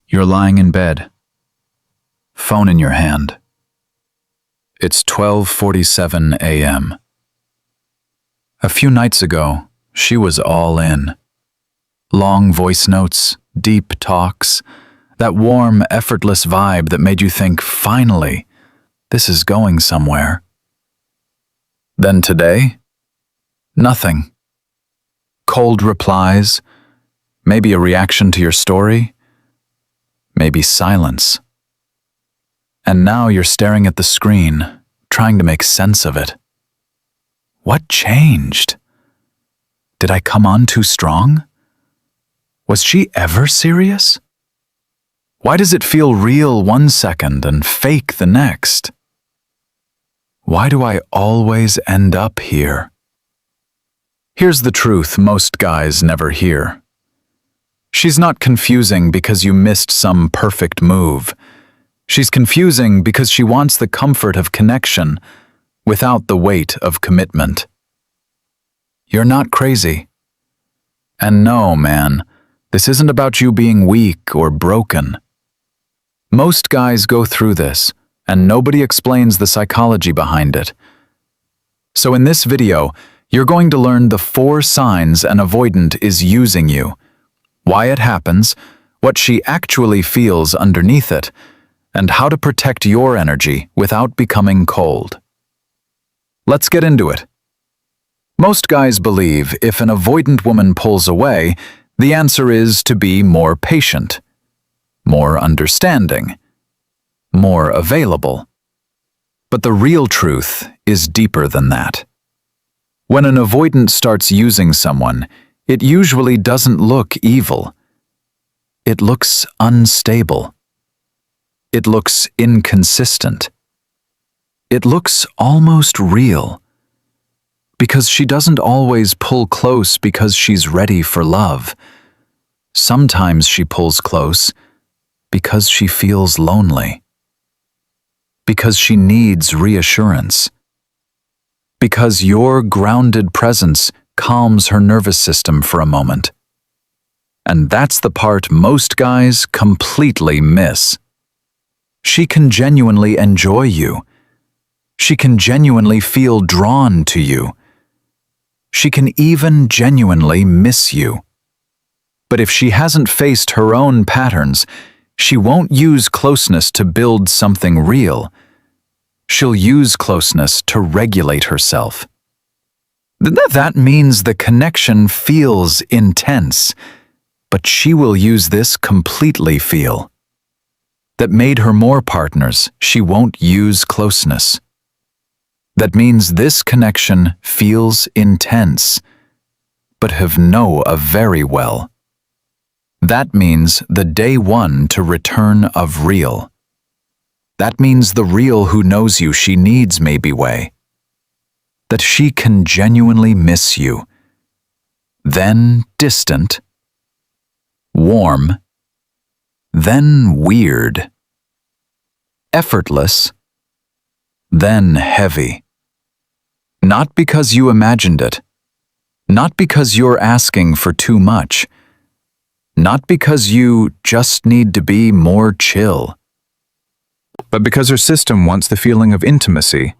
You're lying in bed, phone in your hand. It's 12:47 a.m. A few nights ago, she was all in. Long voice notes, deep talks, that warm, effortless vibe that made you think, finally, this is going somewhere. Then today, nothing. Cold replies, maybe a reaction to your story, maybe silence. And now you're staring at the screen, trying to make sense of it. What changed? Did I come on too strong? Was she ever serious? Why does it feel real one second and fake the next? Why do I always end up here? Here's the truth most guys never hear. She's not confusing because you missed some perfect move. She's confusing because she wants the comfort of connection without the weight of commitment. You're not crazy. And no, man, this isn't about you being weak or broken. Most guys go through this, and nobody explains the psychology behind it. So in this video, you're going to learn the 4 signs an avoidant is using you, why it happens, what she actually feels underneath it, and how to protect your energy without becoming cold. Let's get into it. Most guys believe if an avoidant woman pulls away, the answer is to be more patient, more understanding, more available. But the real truth is deeper than that. When an avoidant starts using someone, it usually doesn't look evil. It looks unstable. It looks inconsistent. It looks almost real. Because she doesn't always pull close because she's ready for love. Sometimes she pulls close because she feels lonely. Because she needs reassurance. Because your grounded presence calms her nervous system for a moment. And that's the part most guys completely miss. She can genuinely enjoy you. She can genuinely feel drawn to you. She can even genuinely miss you. But if she hasn't faced her own patterns, she won't use closeness to build something real. She'll use closeness to regulate herself. That means the connection feels intense, but she will use this completely feel. That made her more partners, she won't use closeness. That means this connection feels intense, but have know a very well. That means the day one to return of real. That means the real who knows you she needs maybe way. That she can genuinely miss you. Then distant. Warm. Then weird. Effortless. Then heavy. Not because you imagined it. Not because you're asking for too much. Not because you just need to be more chill. But because her system wants the feeling of intimacy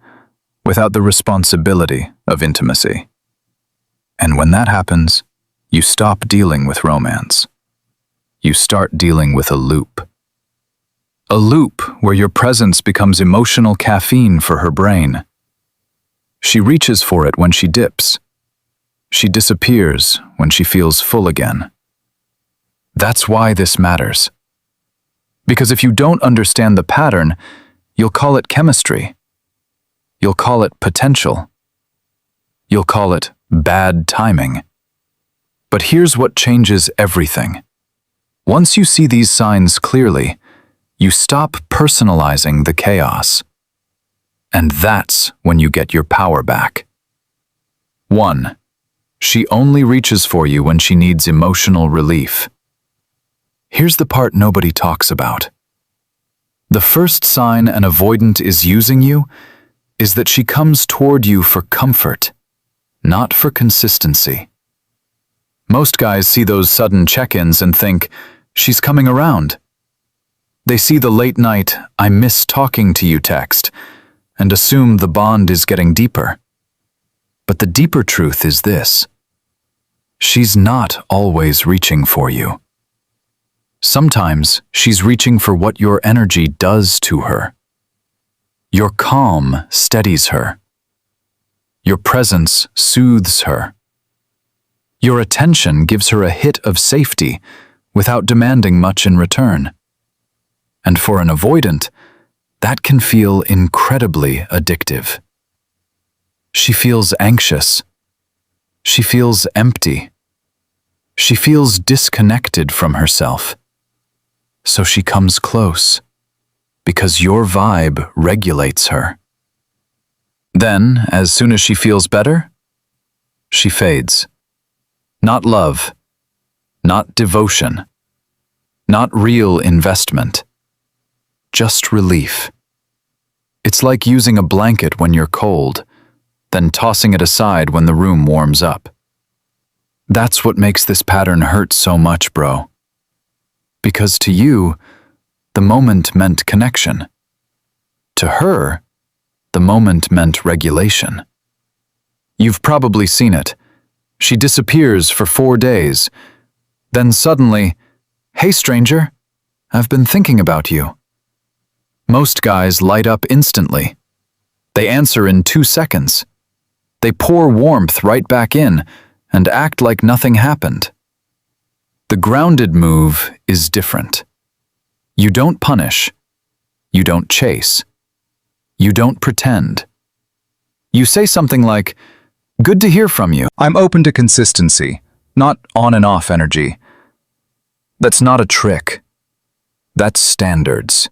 without the responsibility of intimacy. And when that happens, you stop dealing with romance. You start dealing with a loop. A loop where your presence becomes emotional caffeine for her brain. She reaches for it when she dips. She disappears when she feels full again. That's why this matters. Because if you don't understand the pattern, you'll call it chemistry. You'll call it potential. You'll call it bad timing. But here's what changes everything. Once you see these signs clearly, you stop personalizing the chaos. And that's when you get your power back. 1. She only reaches for you when she needs emotional relief. Here's the part nobody talks about. The first sign an avoidant is using you is that she comes toward you for comfort, not for consistency. Most guys see those sudden check-ins and think, she's coming around. They see the late night, "I miss talking to you" text and assume the bond is getting deeper. But the deeper truth is this: she's not always reaching for you. Sometimes she's reaching for what your energy does to her. Your calm steadies her. Your presence soothes her. Your attention gives her a hit of safety without demanding much in return. And for an avoidant, that can feel incredibly addictive. She feels anxious. She feels empty. She feels disconnected from herself. So she comes close, because your vibe regulates her. Then, as soon as she feels better, she fades. Not love, not devotion, not real investment, just relief. It's like using a blanket when you're cold, then tossing it aside when the room warms up. That's what makes this pattern hurt so much, bro. Because to you, the moment meant connection. To her, the moment meant regulation. You've probably seen it. She disappears for 4 days. Then suddenly, "Hey stranger, I've been thinking about you." Most guys light up instantly. They answer in 2 seconds. They pour warmth right back in and act like nothing happened. The grounded move is different. You don't punish. You don't chase. You don't pretend. You say something like, "Good to hear from you. I'm open to consistency, not on and off energy." That's not a trick. That's standards.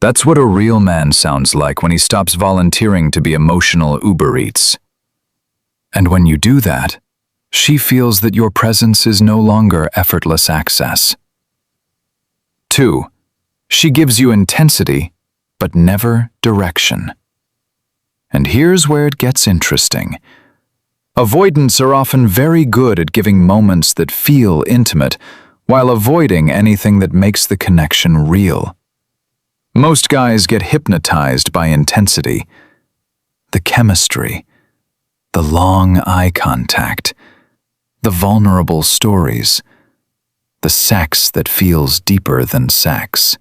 That's what a real man sounds like when he stops volunteering to be emotional Uber Eats. And when you do that, she feels that your presence is no longer effortless access. 2. She gives you intensity, but never direction. And here's where it gets interesting. Avoidants are often very good at giving moments that feel intimate, while avoiding anything that makes the connection real. Most guys get hypnotized by intensity, the chemistry, the long eye contact, the vulnerable stories, the sex that feels deeper than sex.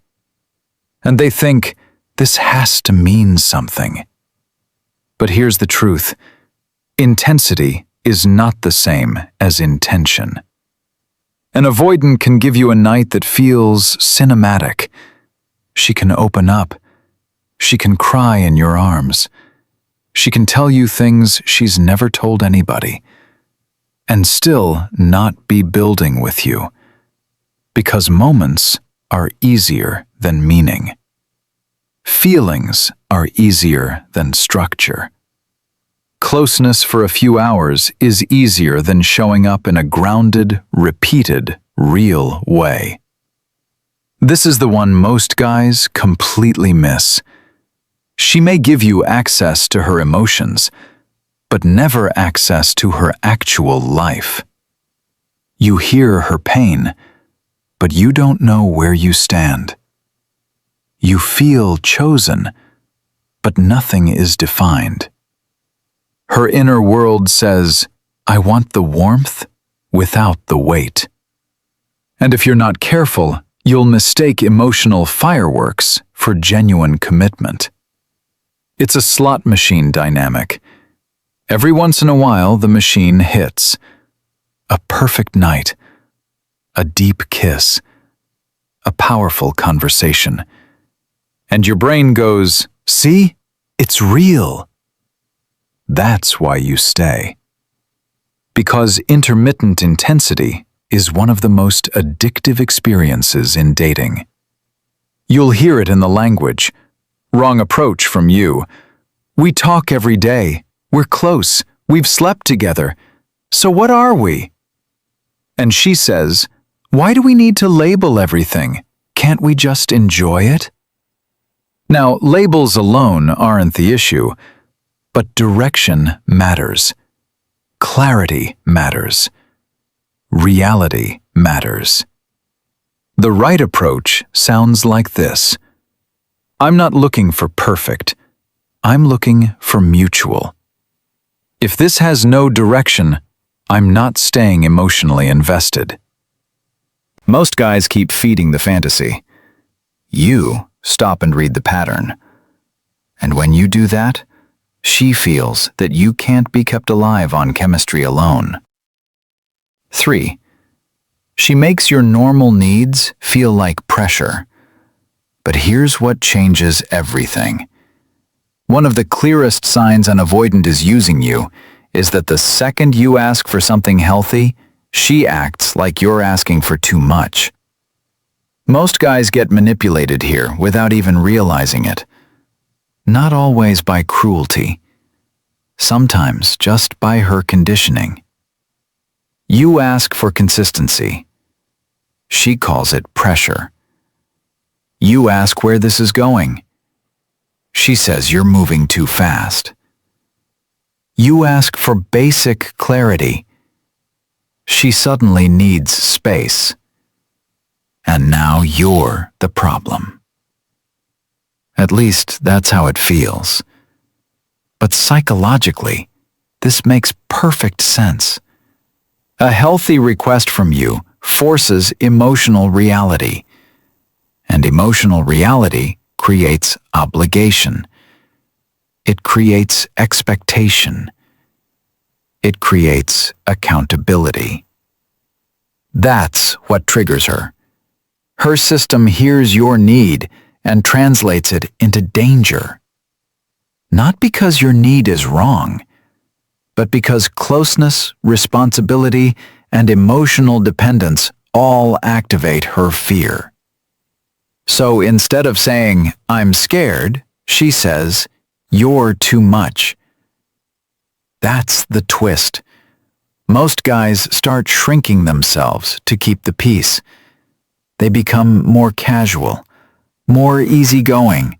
And they think, this has to mean something. But here's the truth. Intensity is not the same as intention. An avoidant can give you a night that feels cinematic. She can open up. She can cry in your arms. She can tell you things she's never told anybody, and still not be building with you, because moments are easier than meaning. Feelings are easier than structure. Closeness for a few hours is easier than showing up in a grounded, repeated, real way. This is the one most guys completely miss. She may give you access to her emotions, but never access to her actual life. You hear her pain, but you don't know where you stand. You feel chosen, but nothing is defined. Her inner world says, "I want the warmth without the weight." And if you're not careful, you'll mistake emotional fireworks for genuine commitment. It's a slot machine dynamic. Every once in a while, the machine hits. A perfect night, a deep kiss, a powerful conversation. And your brain goes, "See? It's real." That's why you stay. Because intermittent intensity is one of the most addictive experiences in dating. You'll hear it in the language. Wrong approach from you. "We talk every day. We're close. We've slept together. So what are we?" And she says, "Why do we need to label everything? Can't we just enjoy it?" Now, labels alone aren't the issue, but direction matters. Clarity matters. Reality matters. The right approach sounds like this. I'm not looking for perfect. I'm looking for mutual. If this has no direction, I'm not staying emotionally invested. Most guys keep feeding the fantasy. You stop and read the pattern. And when you do that, she feels that you can't be kept alive on chemistry alone. 3. She makes your normal needs feel like pressure. But here's what changes everything. One of the clearest signs an avoidant is using you is that the second you ask for something healthy, she acts like you're asking for too much. Most guys get manipulated here without even realizing it. Not always by cruelty. Sometimes just by her conditioning. You ask for consistency. She calls it pressure. You ask where this is going. She says you're moving too fast. You ask for basic clarity. She suddenly needs space. And now you're the problem. At least that's how it feels. But psychologically, this makes perfect sense. A healthy request from you forces emotional reality. And emotional reality creates obligation. It creates expectation. It creates accountability. That's what triggers her. Her system hears your need and translates it into danger. Not because your need is wrong, but because closeness, responsibility, and emotional dependence all activate her fear. So instead of saying, "I'm scared," she says, "You're too much." That's the twist. Most guys start shrinking themselves to keep the peace. They become more casual, more easygoing,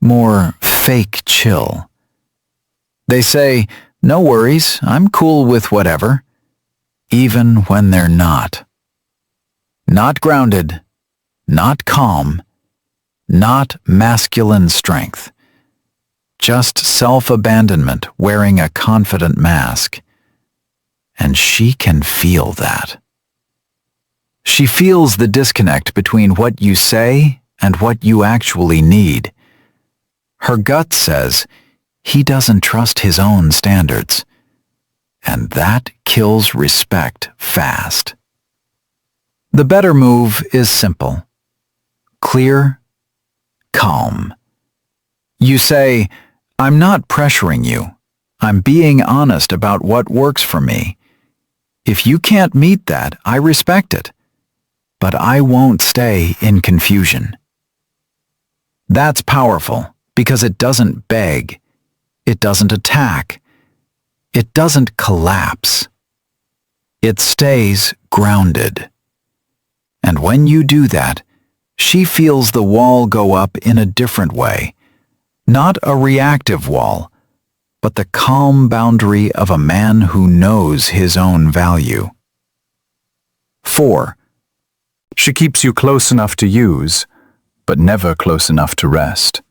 more fake chill. They say, "No worries, I'm cool with whatever," even when they're not. Not grounded, not calm, not masculine strength. Just self-abandonment wearing a confident mask. And she can feel that. She feels the disconnect between what you say and what you actually need. Her gut says he doesn't trust his own standards. And that kills respect fast. The better move is simple. Clear, calm. You say, "I'm not pressuring you. I'm being honest about what works for me. If you can't meet that, I respect it. But I won't stay in confusion." That's powerful because it doesn't beg. It doesn't attack. It doesn't collapse. It stays grounded. And when you do that, she feels the wall go up in a different way. Not a reactive wall, but the calm boundary of a man who knows his own value. 4. She keeps you close enough to use, but never close enough to rest.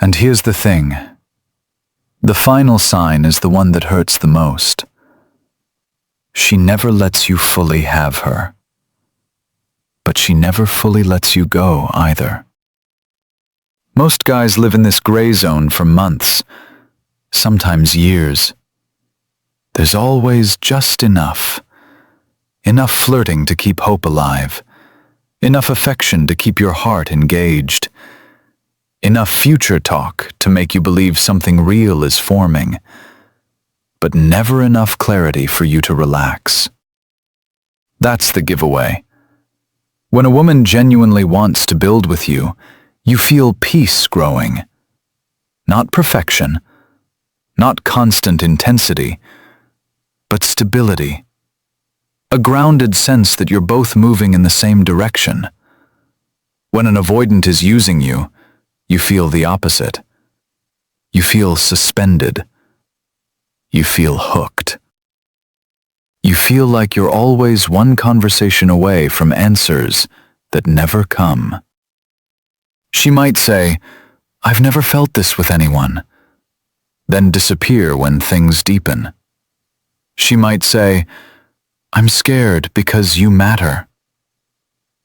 And here's the thing. The final sign is the one that hurts the most. She never lets you fully have her. But she never fully lets you go either. Most guys live in this gray zone for months, sometimes years. There's always just enough. Enough flirting to keep hope alive. Enough affection to keep your heart engaged. Enough future talk to make you believe something real is forming. But never enough clarity for you to relax. That's the giveaway. When a woman genuinely wants to build with you, you feel peace growing. Not perfection, not constant intensity, but stability. A grounded sense that you're both moving in the same direction. When an avoidant is using you, you feel the opposite. You feel suspended. You feel hooked. You feel like you're always one conversation away from answers that never come. She might say, "I've never felt this with anyone," then disappear when things deepen. She might say, "I'm scared because you matter,"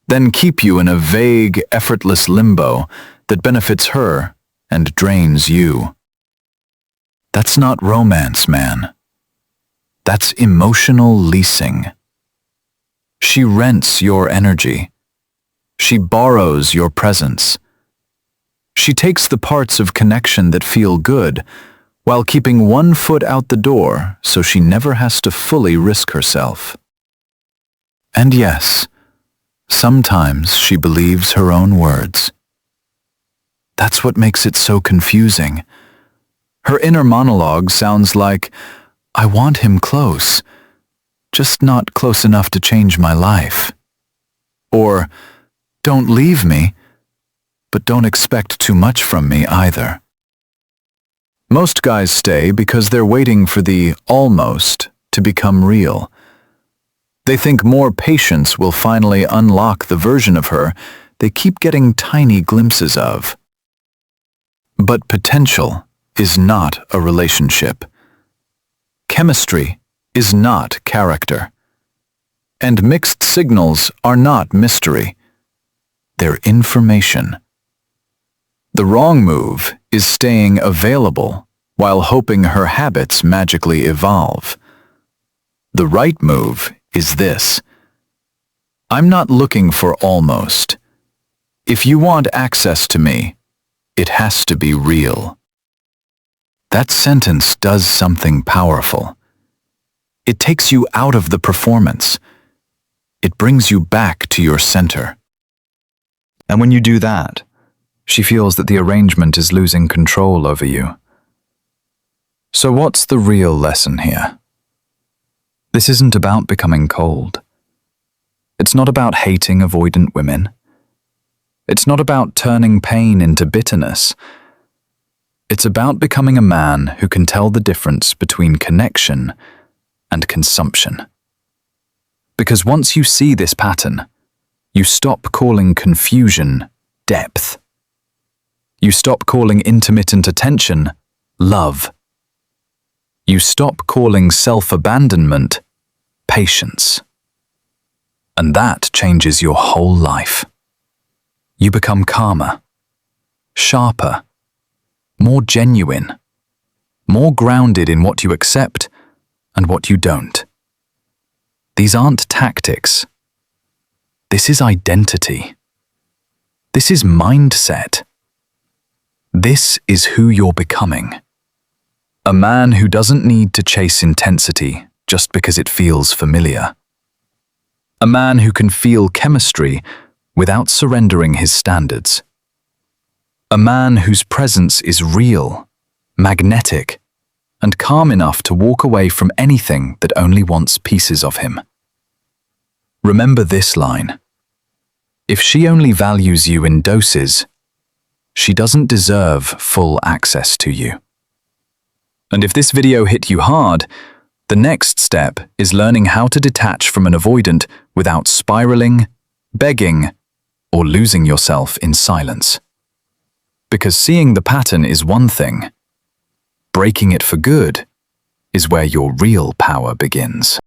then keep you in a vague, effortless limbo that benefits her and drains you. That's not romance, man. That's emotional leasing. She rents your energy. She borrows your presence. She takes the parts of connection that feel good while keeping one foot out the door so she never has to fully risk herself. And yes, sometimes she believes her own words. That's what makes it so confusing. Her inner monologue sounds like, "I want him close, just not close enough to change my life." Or, "Don't leave me, but don't expect too much from me either." Most guys stay because they're waiting for the almost to become real. They think more patience will finally unlock the version of her they keep getting tiny glimpses of. But potential is not a relationship. Chemistry is not character. And mixed signals are not mystery. They're information. The wrong move is staying available while hoping her habits magically evolve. The right move is this: I'm not looking for almost. If you want access to me, it has to be real. That sentence does something powerful. It takes you out of the performance. It brings you back to your center. And when you do that, she feels that the arrangement is losing control over you. So what's the real lesson here? This isn't about becoming cold. It's not about hating avoidant women. It's not about turning pain into bitterness. It's about becoming a man who can tell the difference between connection and consumption. Because once you see this pattern, you stop calling confusion depth. You stop calling intermittent attention love. You stop calling self-abandonment patience. And that changes your whole life. You become calmer, sharper, more genuine, more grounded in what you accept and what you don't. These aren't tactics. This is identity. This is mindset. This is who you're becoming. A man who doesn't need to chase intensity just because it feels familiar. A man who can feel chemistry without surrendering his standards. A man whose presence is real, magnetic, and calm enough to walk away from anything that only wants pieces of him. Remember this line: if she only values you in doses, she doesn't deserve full access to you. And if this video hit you hard, the next step is learning how to detach from an avoidant without spiraling, begging, or losing yourself in silence. Because seeing the pattern is one thing, breaking it for good is where your real power begins.